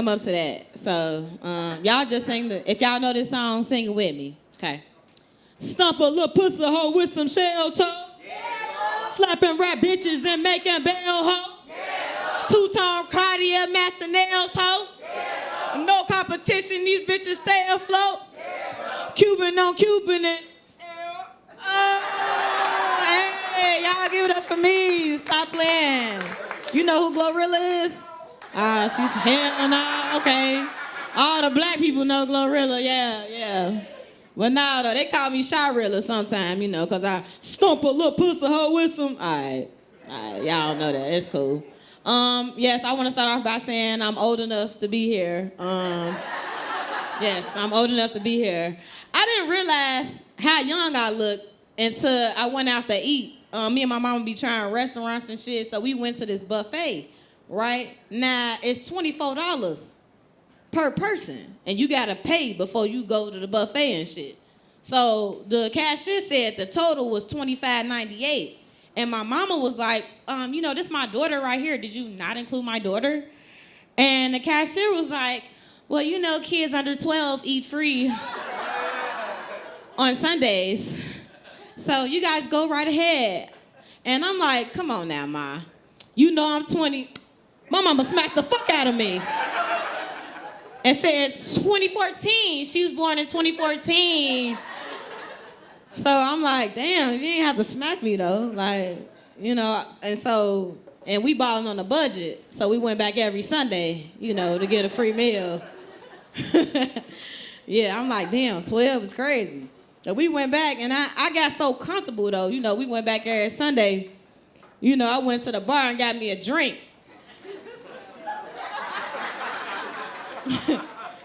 come up to that. So y'all just sing if y'all know this song, sing it with me. Okay. Stomp a little pussy hoe with some shell toe. Yeah. Slapping rap bitches and making bail hoe. Yeah. Two-tone Cartier master nails hoe. Yeah. No competition, these bitches stay afloat. Yeah. Cuban on Cuban and hey, y'all give it up for me. Stop playing. You know who Glorilla is? She's hell no. Okay. All the black people know Glorilla. Yeah. But now though, they call me Shyrilla sometime, because I stomp a little pussy hoe with some. All right, y'all know that. It's cool. Yes, I want to start off by saying I'm old enough to be here. Yes, I'm old enough to be here. I didn't realize how young I looked until I went out to eat. Me and my mom would be trying restaurants and shit, so we went to this buffet, right? Now, it's $24 per person, and you gotta pay before you go to the buffet and shit. So the cashier said the total was $25.98, and my mama was like, this is my daughter right here. Did you not include my daughter? And the cashier was like, well, kids under 12 eat free on Sundays. So you guys go right ahead. And I'm like, come on now, Ma. I'm 20. My mama smacked the fuck out of me. And said 2014. She was born in 2014. So I'm like, damn, you didn't have to smack me though. And we balling on a budget. So we went back every Sunday, to get a free meal. Yeah, I'm like, damn, 12 is crazy. So we went back, and I got so comfortable, though. We went back every Sunday. I went to the bar and got me a drink.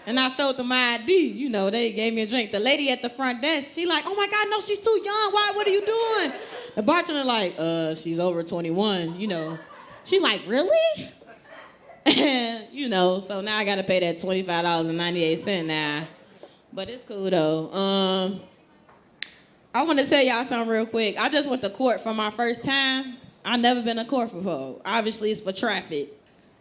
And I showed them my ID. They gave me a drink. The lady at the front desk, she like, oh, my God, no, she's too young. What are you doing? The bartender like, she's over 21, She like, really? And, so now I got to pay that $25.98 now. But it's cool, though. I want to tell y'all something real quick. I just went to court for my first time. I never been to court before. Obviously, it's for traffic.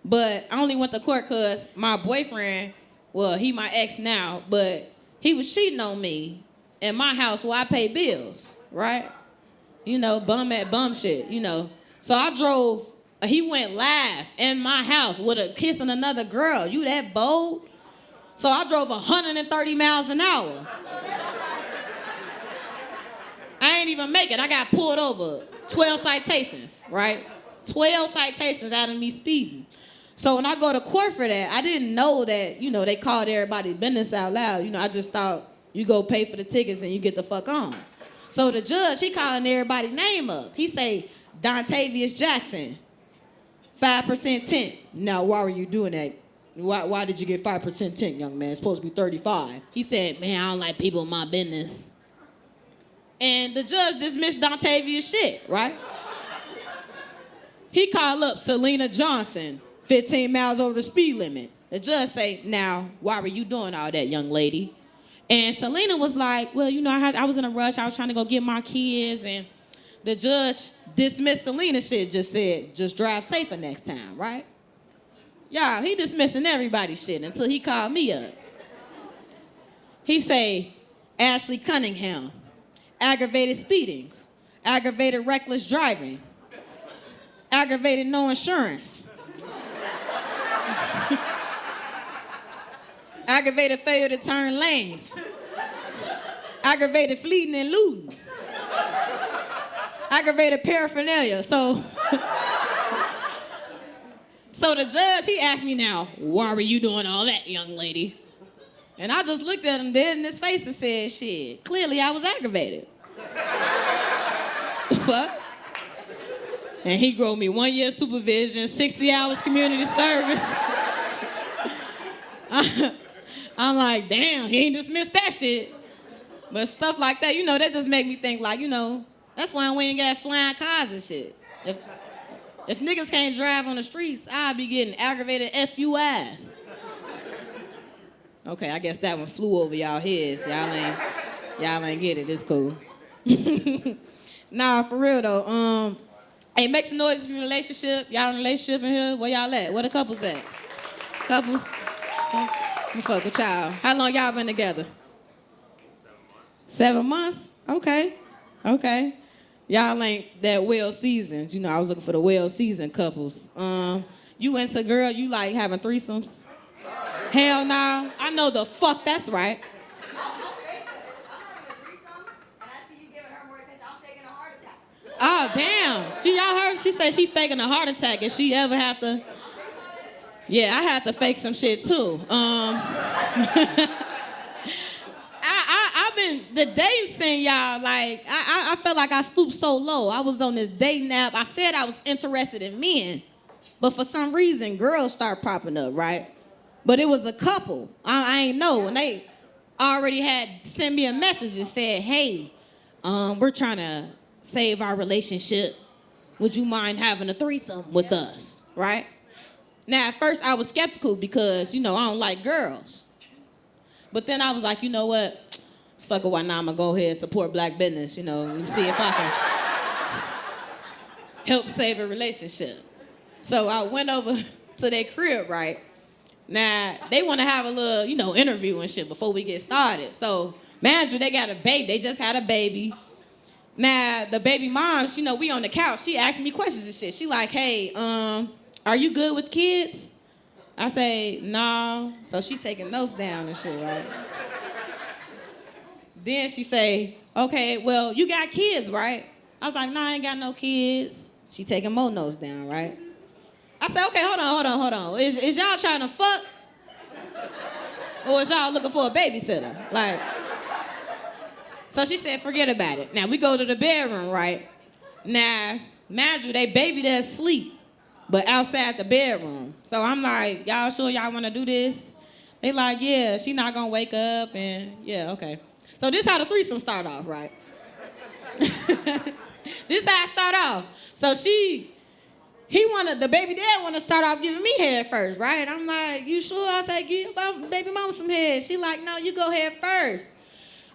But I only went to court because my boyfriend, well, he my ex now, but he was cheating on me in my house where I pay bills, right? Bum at bum shit, So I drove, he went live in my house with a kissing another girl. You that bold? So I drove 130 miles an hour. I ain't even make it. I got pulled over. 12 citations, right? 12 citations out of me speeding. So when I go to court for that, I didn't know that, they called everybody's business out loud. I just thought you go pay for the tickets and you get the fuck on. So the judge, he calling everybody's name up. He say, Dontavius Jackson, 5% tint. Now, why were you doing that? Why did you get 5% tint, young man? It's supposed to be 35. He said, man, I don't like people in my business. And the judge dismissed Dontavius shit, right? He called up Selena Johnson, 15 miles over the speed limit. The judge say, now, why were you doing all that, young lady? And Selena was like, well, I was in a rush. I was trying to go get my kids. And the judge dismissed Selena's shit, just said, just drive safer next time, right? Y'all, he dismissing everybody's shit until he called me up. He say, Ashley Cunningham, aggravated speeding, aggravated reckless driving, aggravated no insurance, aggravated failure to turn lanes, aggravated fleeing and looting, aggravated paraphernalia. So the judge, he asked me now, why were you doing all that, young lady? And I just looked at him dead in his face and said, shit, clearly I was aggravated. Fuck. And he wrote me 1 year supervision, 60 hours community service. I'm like, damn, he ain't dismissed that shit. But stuff like that, that just make me think like, that's why we ain't got flying cars and shit. If niggas can't drive on the streets, I'll be getting aggravated FUIs. Okay, I guess that one flew over y'all heads. Y'all ain't get it. It's cool. Nah, for real though. Hey, make some noise if you're in a relationship. Y'all in a relationship in here? Where y'all at? Where the couples at? Couples? I'm fuck with y'all. How long y'all been together? 7 months. Okay. Y'all ain't that well seasoned. You know, I was looking for the well seasoned couples. You into girl, you like having threesomes? Hell no. I know the fuck that's right. Oh, damn. Y'all heard? She said she faking a heart attack if she ever have to. Yeah, I had to fake some shit too. I've been, the dating scene, y'all, like, I felt like I stooped so low. I was on this dating app. I said I was interested in men, but for some reason, girls start popping up, right? But it was a couple. I ain't know. And they already had sent me a message that said, hey, we're trying to save our relationship. Would you mind having a threesome with us, right? Now, at first, I was skeptical because, you know, I don't like girls. But then I was like, you know what? Fuck it, why not? I'm going to go ahead and support black business, you know, and see if I can help save a relationship. So I went over to their crib, right? Now, they want to have a little, you know, interview and shit before we get started. So, mind you, they got a baby. They just had a baby. Now, the baby mom, you know, we on the couch. She asked me questions and shit. She like, hey, are you good with kids? I say, no. So she taking notes down and shit, right? Then she say, okay, well, you got kids, right? I was like, nah, I ain't got no kids. She taking more notes down, right? I said, okay, hold on. Is y'all trying to fuck? Or is y'all looking for a babysitter? Like, so she said, forget about it. Now, we go to the bedroom, right? Now, mind you, they baby there asleep, but outside the bedroom. So I'm like, y'all sure y'all want to do this? They like, yeah, she not going to wake up, and yeah, okay. So this how the threesome start off, right? This how it start off. So the baby dad want to start off giving me head first, right? I'm like, you sure? I said, give baby mama some head. She like, no, you go head first.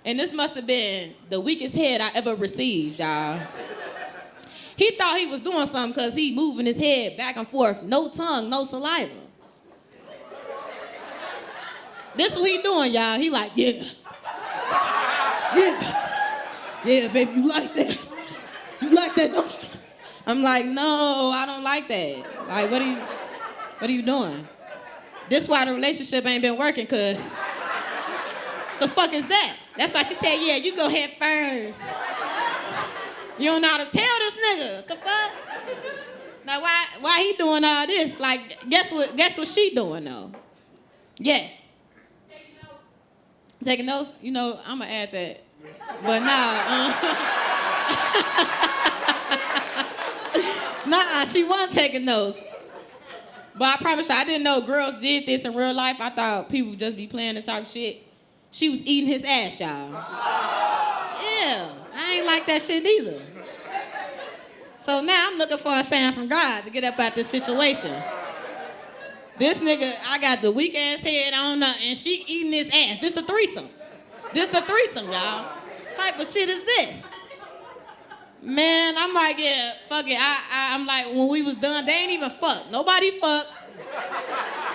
And this must have been the weakest head I ever received, y'all. He thought he was doing something because he moving his head back and forth. No tongue, no saliva. This what he doing, y'all. He like, yeah. Yeah, baby, you like that. You like that, don't you? I'm like, no, I don't like that. Like, what are you doing? This why the relationship ain't been working, cause the fuck is that? That's why she said, yeah, you go head first. You don't know how to tell this nigga. What the fuck? Now why he doing all this? Like, guess what she doing though? Yes. Taking notes? You know, I'ma add that. But nah, she wasn't taking notes. But I promise you, I didn't know girls did this in real life. I thought people would just be playing and talk shit. She was eating his ass, y'all. Yeah, I ain't like that shit either. So now I'm looking for a sign from God to get up out this situation. This nigga, I got the weak ass head on her, and she eating his ass. This the threesome, y'all. What type of shit is this? Man, I'm like, yeah, fuck it. I'm like, when we was done, they ain't even fuck. Nobody fuck.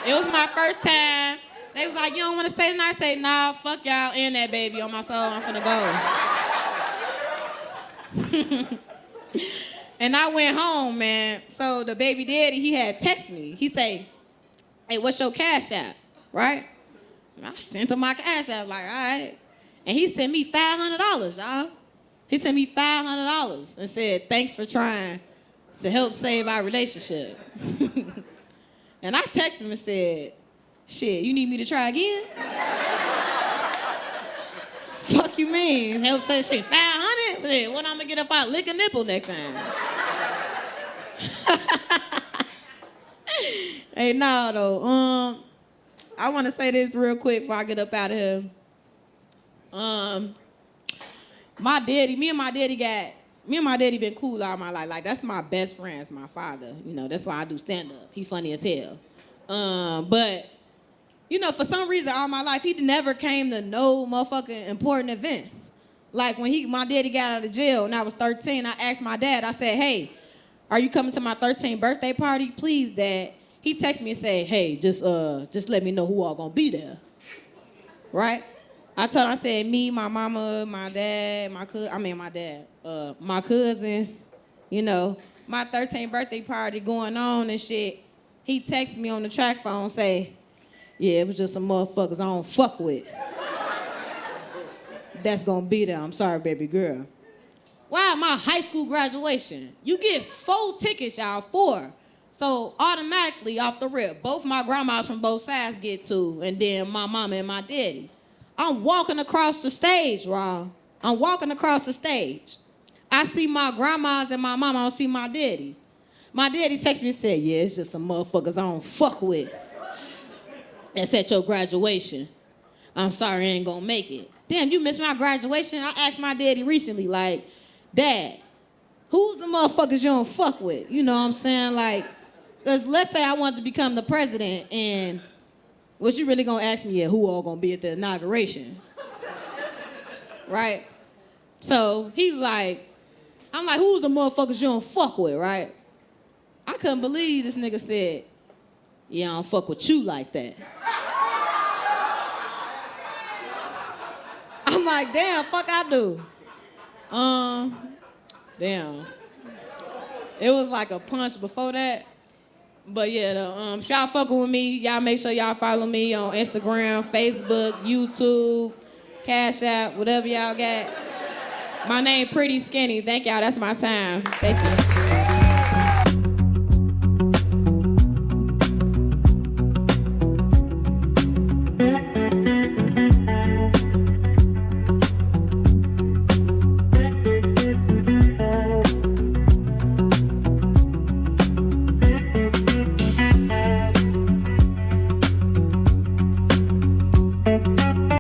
It was my first time. They was like, you don't want to stay tonight? I say, nah, fuck y'all and that baby on my soul. I'm finna go. And I went home, man. So the baby daddy, he had text me. He say, hey, what's your cash app, right? I sent him my cash app, like, all right. And he sent me $500, y'all. He sent me $500 and said, thanks for trying to help save our relationship. And I texted him and said, shit, you need me to try again? Fuck you mean? Help save shit, 500? What I'm gonna get if I lick a nipple next time? Hey, nah, though. I want to say this real quick before I get up out of here. Me and my daddy been cool all my life. Like, that's my best friend, my father. You know, that's why I do stand-up. He funny as hell. But, you know, for some reason all my life, he never came to no motherfucking important events. Like, when my daddy got out of jail and I was 13, I asked my dad, I said, hey, are you coming to my 13th birthday party? Please, Dad. He texted me and said, hey, just let me know who all gonna be there. Right? I told him, I said, me, my mama, my dad, my cousins, you know, my 13th birthday party going on and shit. He texted me on the track phone, say, yeah, it was just some motherfuckers I don't fuck with. That's gonna be there. I'm sorry, baby girl. Why my high school graduation? You get 4 tickets, y'all, 4. So automatically off the rip, both my grandmas from both sides get 2, and then my mama and my daddy. I'm walking across the stage, Rob. I'm walking across the stage. I see my grandmas and my mama, I don't see my daddy. My daddy texted me and said, yeah, it's just some motherfuckers I don't fuck with. That's at your graduation. I'm sorry I ain't gonna make it. Damn, you missed my graduation? I asked my daddy recently, like, Dad, who's the motherfuckers you don't fuck with? You know what I'm saying? Like, because let's say I wanted to become the president, and what you really gonna ask me, yeah, who all gonna be at the inauguration? Right? So he's like, I'm like, who's the motherfuckers you don't fuck with, right? I couldn't believe this nigga said, yeah, I don't fuck with you like that. I'm like, damn, fuck I do. Damn. It was like a punch before that. But yeah, y'all fucking with me. Y'all make sure y'all follow me on Instagram, Facebook, YouTube, Cash App, whatever y'all got. My name Pretty Skinny. Thank y'all. That's my time. Thank you.